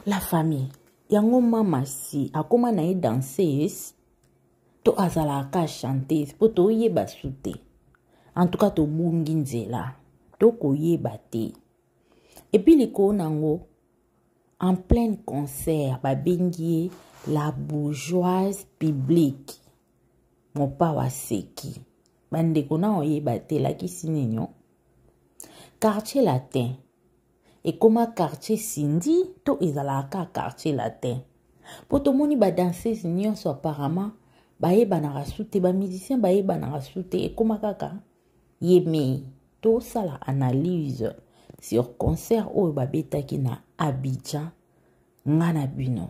La famille. Yango mama si akoma na ye danseuse to azalaka chanteuse po to yeba sute. En tout cas to bungi nzela to koyeba te. Et puis liko nango en plein concert ba bengi la bourgeoise publique. Mopa wa seki. Bande kona oyeba te la kisininyo. Quartier latin. Et comment quartier Cindy, to ezalaka quartier latin. Pour tout le monde, ba danseuse nyonso apparemment, ba yeba na rasute, ba musicien ba yeba na rasute, et comment kaka, yeme, to sala analyse sur concert ou ba betaki na Abidjan, ngana bino.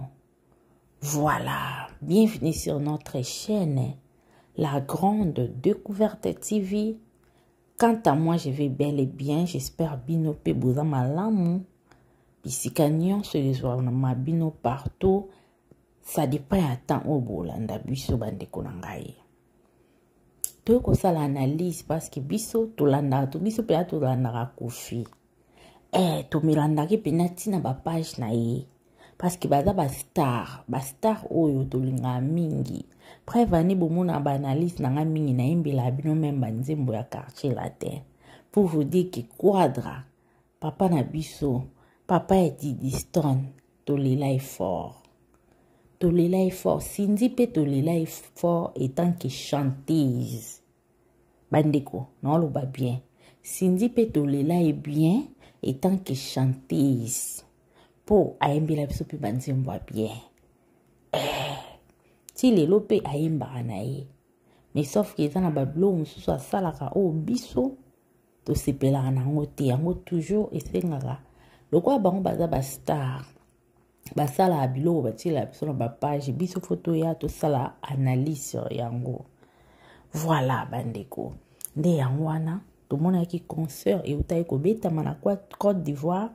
Voilà, bienvenue sur notre chaîne, la grande découverte TV. Quant à moi, je vais bel et bien. J'espère bino pe boza malamu. Bisika nyonso les ma bino partout. Ça dépend à temps au bolanda biso bandeko na ngai. To ko sala analyse parce que biso to landa to biso pe to landa kofi. To milanda ki penati na ba page na ye. Parce que baza ba star oyo to linga mingi. Prévani bomona ba analyse na nga mingi na imbela bino memba nzembo ya quartier latin. Pour vous dire que Quadra, papa na biso, papa est Didiston, to lela est fort. To lela est fort. Cindy pe to lela est fort étant que chanteuse. Bandeko, non lo ba bien. Cindy pe to lela est bien étant que chanteuse. Po aimbela biso pe banzembo bien. Ti lelo pe aimbaka na ye. Mais sauf que eza na bablo mosusu asalaka o biso to sepelaka nango te yango toujours esengaka. Lokola bango baza ba star. Basala biloko batiela biso na ba page biso photo ya to sala analyse sur yango. Voilà bandeko. Nde yango wana tomona ki concert et utaye ko betama na Côte d'Ivoire.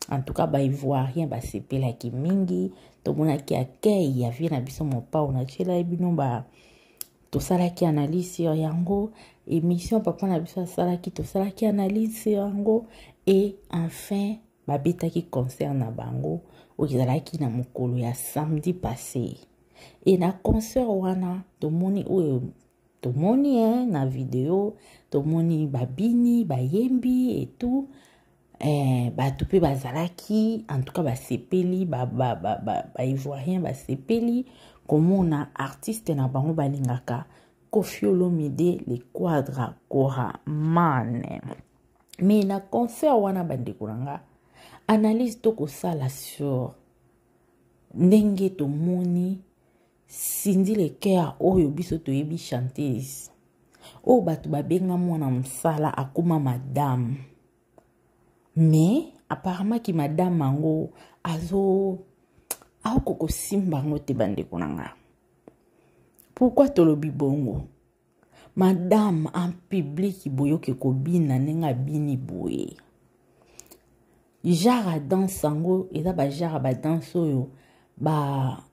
En tout cas, ba ivoirien ba sepela ki mingi, to mona ki accueil ya vie na biso mopa ona chela bino ba to sala ki analyse sur yango, émission papa na biso sala ki to sala ki analyse sur yango et enfin ba beta ki concert na bango o kizala ki na mokolo ya samedi passé. Et na concert wana to moni o to moni na vidéo, to moni ba bini, ba yembi et tout. Bato pe bazalaki en tout cas ba sepeli ba ivoirien ba sepeli komona artiste na bango balingaka Koffi Olomide le Quadra Kora man. Mais na concert wana bandeko nanga analyse to ko sala sur ndenge to moni Cindy le cœur oyo biso to yebi chanteuse o bato babenga mwana msala akoma madame. Mais apparemment ki madame mango azo koko simba ngo te bandeko nanga. Pourquoi tolobi bongo? Madame en public boyo ke kobina nenga bini boye. Jara danse ngo eza ba jara ba danse oyo ba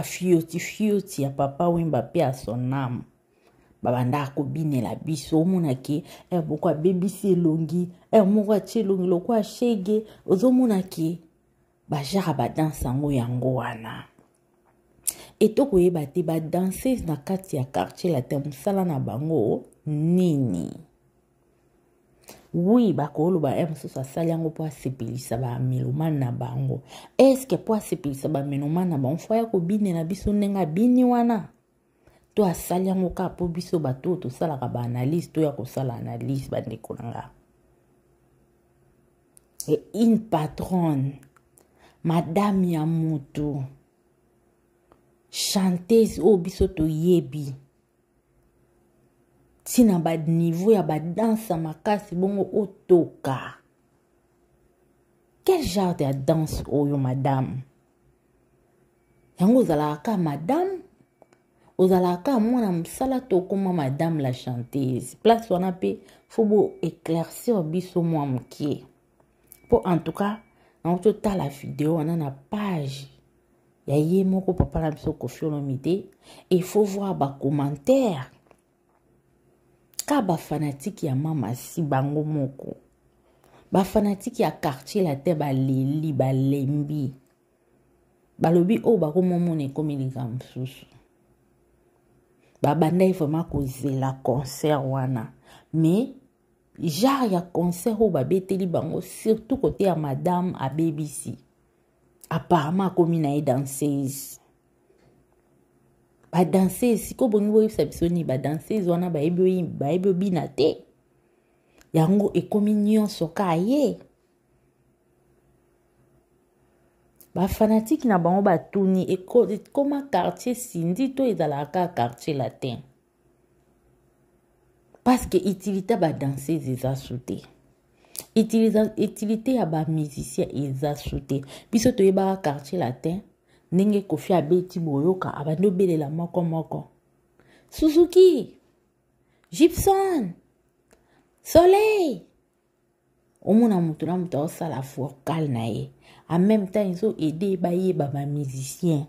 fioti ya papa Wemba pe a son âme. Babanda ko binela biso mona ke boko bebisi elongi moko atie elongi loko ashege ozomona ke bajara badansa ngo yango wana etoko yeba te badanseuse na kati ya quartier latin mosala na bango nini. Oui bakoloba mosusu asali yango po asepelisa bamelomane na bango. Est-ce que po asepelisa bamelomane na bango fo ya kobinela biso ndenge abini wana? To asali yango ka po biso bato to salaka ba analyse to ya ko sala analyse bandeko nanga. Et une patronne madame ya mutu chanteuse o biso to yebi tina ba niveau ya ba danse makasi bongo otoka. Quel genre de danse oyo madame? Yango zalaka madame ozalaka mwana msala to koma madame la chanteuse. Place wana pe faut éclaircir biso mwa mkie. Pour en tout cas, on tota la vidéo on a na page. Ya ye moko papa na biso Koffi Olomide et il faut voir ba commentaire. Ka ba fanatique ya mama si bango moko. Ba fanatique ya quartier la te ba leli ba lembi. Balobi o ba ko momone komi likambo susu. Ba bandai vraiment kozela concert wana. Mais genre ya concert o ba beteli bango surtout côté ya madame a BBC. Apparemment komi na danseuse. Ba danseuse siko bongi bo yebisa biso ni ba danseuse wana ba yebi bina te. Yango ekomi nyonso ka ye. Ba fanatique na bango batuni ekoma quartier sindi to ezalaka quartier latin. Parce que utilité ba danseuse eza soute. Utilité ya ba musicien eza soute. Biso to yeba quartier latin ndenge Kofi abeti boyoka abando belela moko. Suzuki, Gibson, Soleil. Omona mutu na mutu osala vocal na ye. En même temps, ils ont aidé ba musicien.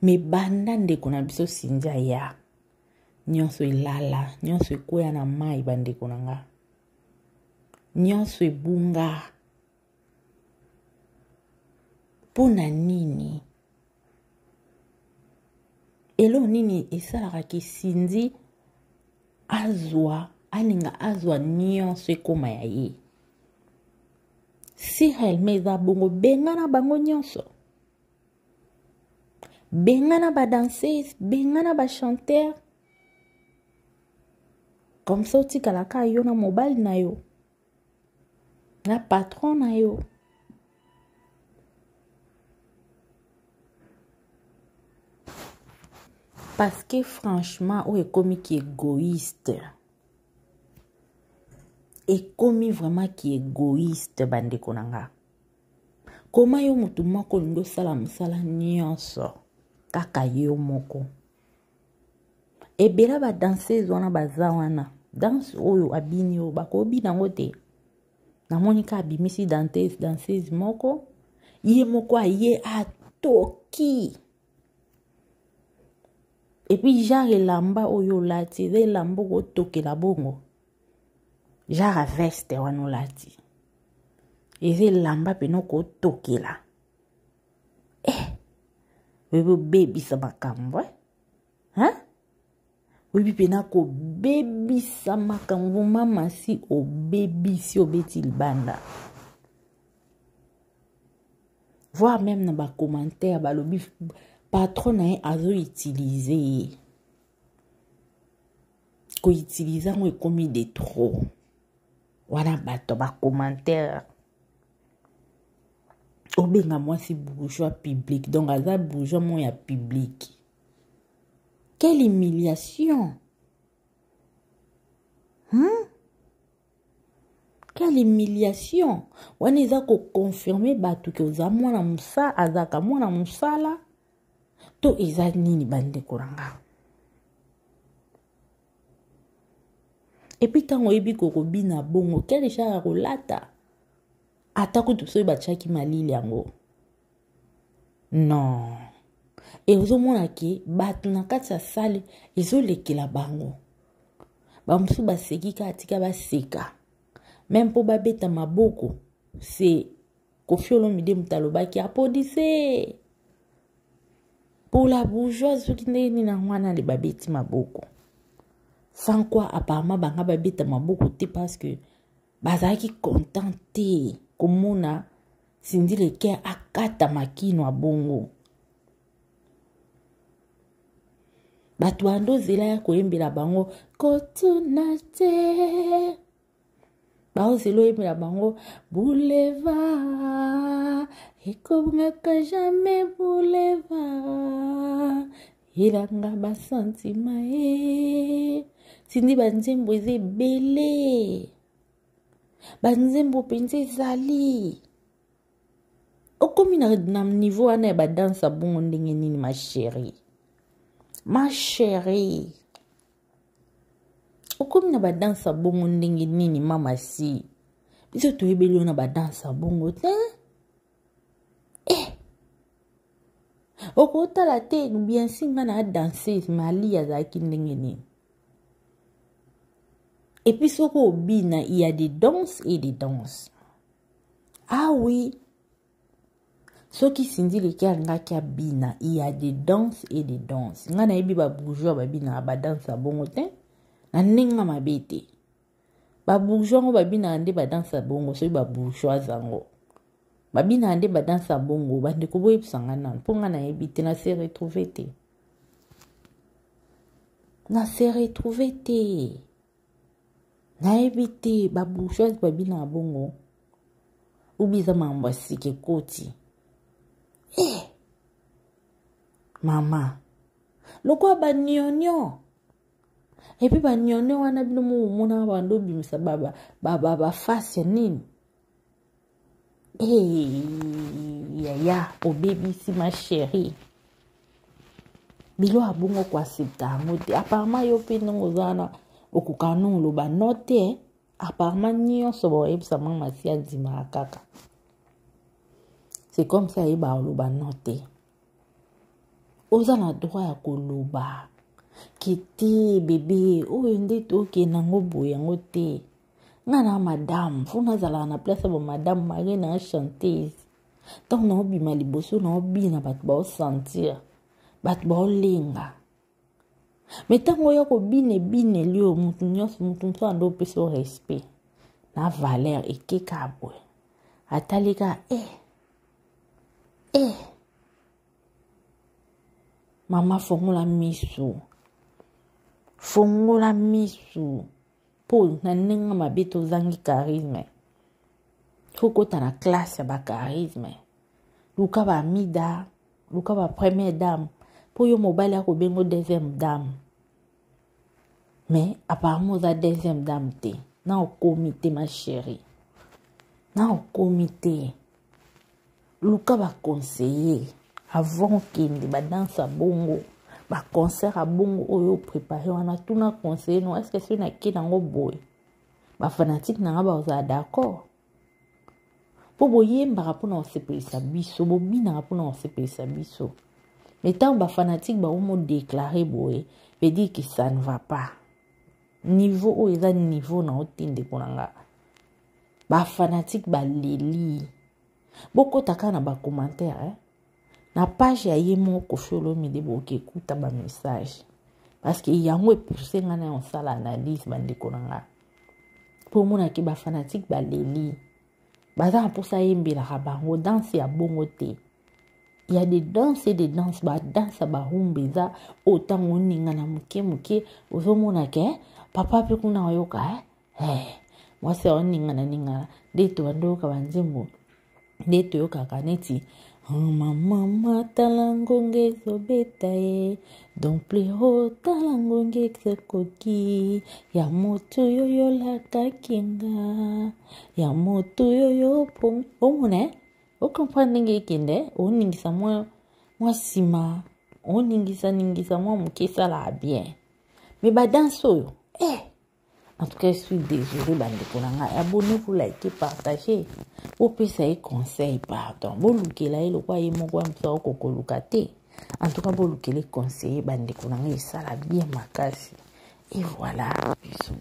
Mais banda ndeko na biso sinja ya. Nyonso ilala, nyonso ekoya na mai bandeko na nga. Nyonso ebunga. Pona nini? Elo nini esalaka ki sindi azwa, aninga azwa nyonso ekoma ya ye. Si réellement eza bongo bengana bango nyonso. Bengana ba danseuse, bengana ba chanteur. Comme ça otikalaka yo na mobile na yo. Na patron na yo. Parce que franchement, on est comme qui égoïste. Et comme vraiment qui égoïste bande konanga. Comment yo mutu moko lindo sala musala nyonso kaka yo moko. E bela ba danseuse wana baza wana. Danse oyo abini yo bako bina ngote. Na monika abimisi danseuse moko. Ye moko aye atoki. Et puis genre lamba oyo lati, ze lamba ko toke la bongo. Genre veste wano lati. Et ze lamba peno ko toke la. Webo baby sa makambo, hein? Webi pena ko baby sa makambo mama si o baby si o beti libanda. Voir même na ba commentaire ba lobi patron na azo utiliser. Ko utiliser mo ekomi de trop. Wana bato ba commentaire. Obenga moi si bourgeois public. Donc aza bourgeois moi ya public. Quelle humiliation. Quelle humiliation. Wana eza ko confirmer batu ke oza mwana musa azaka mwana musala. To eza nini bande koranga. Et puis tango ebi koko bina bongo quel chara kolata. Atako to so ba chaki malili yango. Non. Et ozo mona ki batu na kati ya sale ezo lekela bango. Ba musu ba seki ka atika ba seka. Même pour ba beta maboko c'est Kofi Olomide mutalobaki apodise. Pour la bourgeoise qui n'est ni na wana le babeti maboko. Sans quoi apparemment banga babeta maboko te parce que bazaki contenté komona sindi le ke akata makino abongo. Batu ando zela ya koyembela bango kotuna te. Bao zelo yembela bango boulevard. Ekobungaka jamais boulevard. Ilanga basantima e. Sindi banzembo eze bele. Banzembo penze ezali. Okomi na niveau wana ba dansa bongo ndenge nini ma chérie. Ma chérie. Okomi na ba dansa bongo ndenge nini mama si. Biso toyebeli na ba dansa bongo te. Okotala te bien singa na danseuse mali azaki ndenge nini. Et puis soko bina, il y a des danses et des danses. Ah oui. Ce qui sindi le kia nga kia bina, il y a des danses et des danses. Nga na ebi ba bourgeois ba bina ba danse a bongo te. Na nenga mabete. Ba bourgeois ngo ba bina ande ba danse a bongo, so ba bourgeois zango. Ba bina ande ba danse a bongo, ba ndeko boye pisanga nan. Po nga na ebi te na se retrouver te. Na se retrouver te. Na ebi te, ba bourgeois ba bina a bongo. Ubiza mambo sike koti. Mama, loko ba nyonyo. Et puis ba nyonyo wana bino muna bando bimisa baba face nini. Ya, oh baby si ma chérie. Bilo abungo kwa sita ngote. Apparemment yo pe nongo zana okukanu lo ba note. Apparemment nyo sobo ebisa mama si azima kaka. C'est comme ça eba lo ba note. Oza na droit ya koloba. Kiti bébé oyo nde toke nango boye yango te. Nga na madame funa zala na place ba madame Marie na chanteuse. Donc na obima liboso na obina bat ba sentir. Bat ba olenga. Mais tango yo ko bine lio mutu nyos mutu so ando peso respect. Na valeur ekeka boye. Atalika Mama fongola misu. Fongola misu. Po na nenga mabito zangi charisme. Foko ta na classe ba charisme. Luka ba mida, luka ba première dame. Po yo mobile ako bengo deuxième dame. Mais apparemment za deuxième dame te. Na au comité ma chérie. Na au comité. Luka ba conseiller. Avant qu'il ba danse à bongo, ba concert à bongo oyo préparé wana tuna conseiller no est-ce que c'est na ki nango boy. Ba fanatique na ba oza d'accord. Po boye mbara pona osepelisa biso, bo bina pona osepelisa biso. Mais tant ba fanatique ba omo déclarer boy, veut dire que ça ne va pas. Niveau o eza niveau na otinde konanga. Ba fanatique ba leli. Boko taka na ba commentaire na page ya yemo kofolo mide boke kuta ba message parce que yango e pousser ngana on sala analyse bande konanga pour mona ki ba fanatique ba leli baza pour ça yembela rabango danse ya bongo te. Il y a des danses et des danses ba danse ba humbeza autant oninga na muke ozomona ke papa pe kuna yoka moi c'est oninga na ninga de to ando ka banzembo de to yoka kaneti. Mama talangonge zobeta donc plus haut talangonge koki ya moto yoyo la kakinga ya moto yoyo pom omone o comprendre nge kinde o ningisa moi sima o ningisa moi mukesa la bien mais ba danso en tout cas, je suis désolée, abonnez-vous, likez, partagez. Vous pouvez conseil, pardon. Vous loukez là, le quoi, il m'a dit, en tout cas, vous loukez les conseils, ça la bien ma casse. Et voilà, bisous.